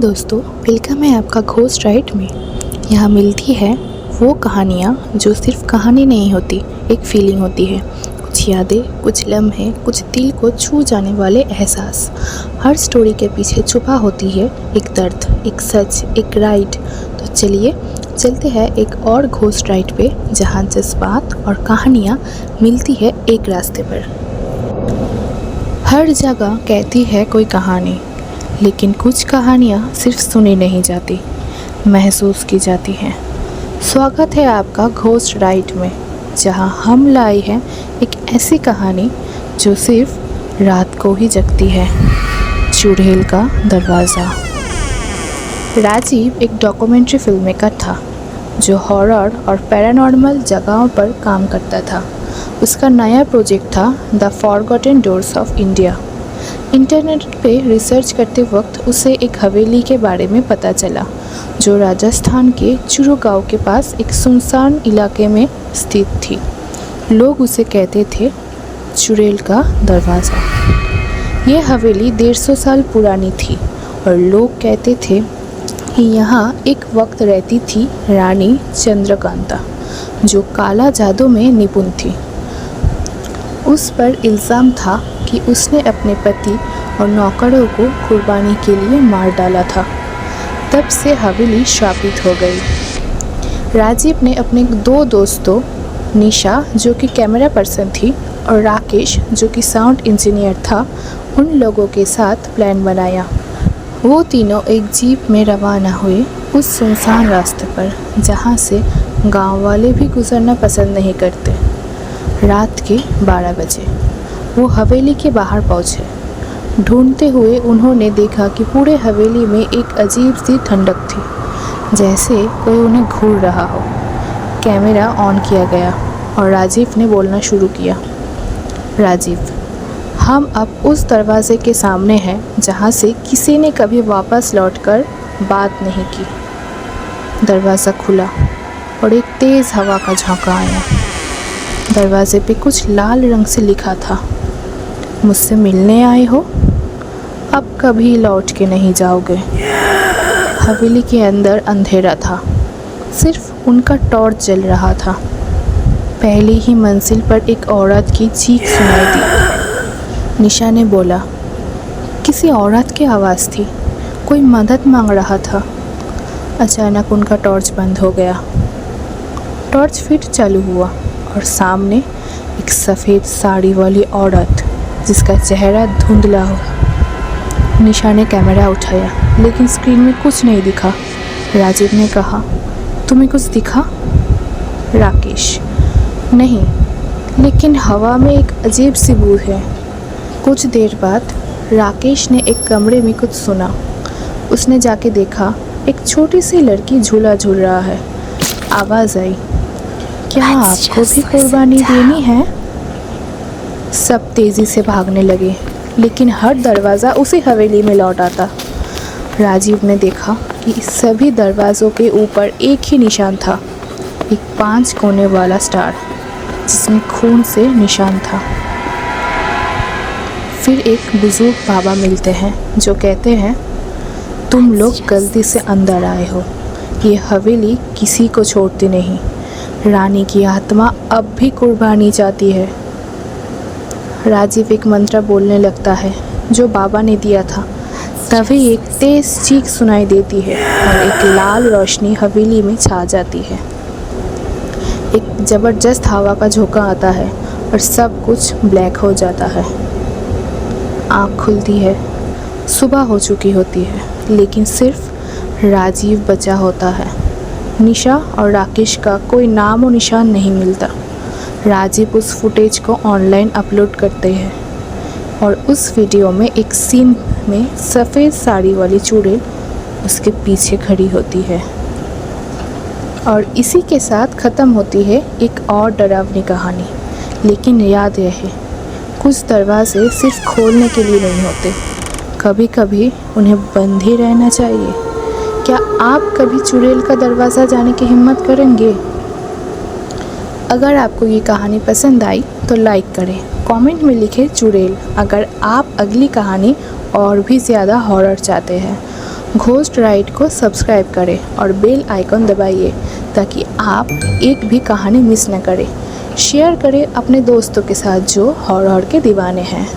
दोस्तों, वेलकम है आपका घोस्ट राइड में। यहाँ मिलती है वो कहानियाँ जो सिर्फ कहानी नहीं होती, एक फीलिंग होती है। कुछ यादें, कुछ लम्हे, कुछ दिल को छू जाने वाले एहसास। हर स्टोरी के पीछे छुपा होती है एक दर्द, एक सच, एक राइड। तो चलिए चलते हैं एक और घोस्ट राइड पे, जहाँ जज्बात और कहानियाँ मिलती है एक रास्ते पर। हर जगह कहती है कोई कहानी, लेकिन कुछ कहानियाँ सिर्फ सुनी नहीं जाती, महसूस की जाती हैं। स्वागत है आपका घोस्ट राइड में, जहाँ हम लाए हैं एक ऐसी कहानी जो सिर्फ रात को ही जगती है। चुड़ैल का दरवाज़ा। राजीव एक डॉक्यूमेंट्री फिल्म मेकर था जो हॉरर और पैरानॉर्मल जगहों पर काम करता था। उसका नया प्रोजेक्ट था the forgotten doors of India. Internet पे रिसर्च करते वक्त उसे एक हवेली के बारे में पता चला जो राजस्थान के चूरू गांव के पास एक सुनसान इलाके में स्थित थी। लोग उसे कहते थे चुड़ैल का दरवाज़ा। यह हवेली 150 साल पुरानी थी और लोग कहते थे कि यहाँ एक वक्त रहती थी रानी चंद्रकांता, जो काला जादू में निपुण थी। उस पर इल्ज़ाम था कि उसने अपने पति और नौकरों को कुर्बानी के लिए मार डाला था। तब से हवेली श्रापित हो गई। राजीव ने अपने दो दोस्तों, निशा जो कि कैमरा पर्सन थी और राकेश जो कि साउंड इंजीनियर था, उन लोगों के साथ प्लान बनाया। वो तीनों एक जीप में रवाना हुए उस सुनसान रास्ते पर, जहाँ से गांव वाले भी गुजरना पसंद नहीं करते। रात के 12 बजे वो हवेली के बाहर पहुँचे। ढूंढते हुए उन्होंने देखा कि पूरे हवेली में एक अजीब सी ठंडक थी, जैसे कोई उन्हें घूर रहा हो। कैमरा ऑन किया गया और राजीव ने बोलना शुरू किया। राजीव, हम अब उस दरवाजे के सामने हैं जहाँ से किसी ने कभी वापस लौटकर बात नहीं की। दरवाज़ा खुला और एक तेज़ हवा का झोंका आया। दरवाजे पे कुछ लाल रंग से लिखा था, मुझसे मिलने आए हो, अब कभी लौट के नहीं जाओगे। हवेली के अंदर अंधेरा था, सिर्फ उनका टॉर्च जल रहा था। पहली ही मंजिल पर एक औरत की चीख सुनाई दी। निशा ने बोला, किसी औरत की आवाज़ थी, कोई मदद मांग रहा था। अचानक उनका टॉर्च बंद हो गया। टॉर्च फिर चालू हुआ और सामने एक सफ़ेद साड़ी वाली औरत, जिसका चेहरा धुंधला हो। निशा ने कैमरा उठाया, लेकिन स्क्रीन में कुछ नहीं दिखा। राजीव ने कहा, तुम्हें कुछ दिखा? राकेश, नहीं, लेकिन हवा में एक अजीब सी बू है। कुछ देर बाद राकेश ने एक कमरे में कुछ सुना। उसने जाके देखा, एक छोटी सी लड़की झूला झूल रहा है। आवाज़ आई, क्या आपको भी कुर्बानी देनी है? सब तेज़ी से भागने लगे, लेकिन हर दरवाज़ा उसी हवेली में लौट आता। राजीव ने देखा कि सभी दरवाज़ों के ऊपर एक ही निशान था, एक 5 कोने वाला स्टार, जिसमें खून से निशान था। फिर एक बुजुर्ग बाबा मिलते हैं जो कहते हैं, तुम लोग गलती से अंदर आए हो, ये हवेली किसी को छोड़ती नहीं। रानी की आत्मा अब भी कुर्बानी चाहती है। राजीव एक मंत्र बोलने लगता है जो बाबा ने दिया था। तभी एक तेज चीख सुनाई देती है और एक लाल रोशनी हवेली में छा जाती है। एक ज़बरदस्त हवा का झोंका आता है और सब कुछ ब्लैक हो जाता है। आँख खुलती है, सुबह हो चुकी होती है, लेकिन सिर्फ राजीव बचा होता है। निशा और राकेश का कोई नाम और निशान नहीं मिलता। राजीव उस फुटेज को ऑनलाइन अपलोड करते हैं और उस वीडियो में एक सीन में सफ़ेद साड़ी वाली चुड़ैल उसके पीछे खड़ी होती है। और इसी के साथ ख़त्म होती है एक और डरावनी कहानी। लेकिन याद रहे, कुछ दरवाजे सिर्फ खोलने के लिए नहीं होते, कभी कभी उन्हें बंद ही रहना चाहिए। क्या आप कभी चुड़ैल का दरवाज़ा जाने की हिम्मत करेंगे? अगर आपको ये कहानी पसंद आई तो लाइक करें, कमेंट में लिखें चुड़ैल। अगर आप अगली कहानी और भी ज़्यादा हॉरर चाहते हैं घोस्ट राइड को सब्सक्राइब करें और बेल आइकन दबाइए ताकि आप एक भी कहानी मिस न करें। शेयर करें अपने दोस्तों के साथ जो हॉरर के दीवाने हैं।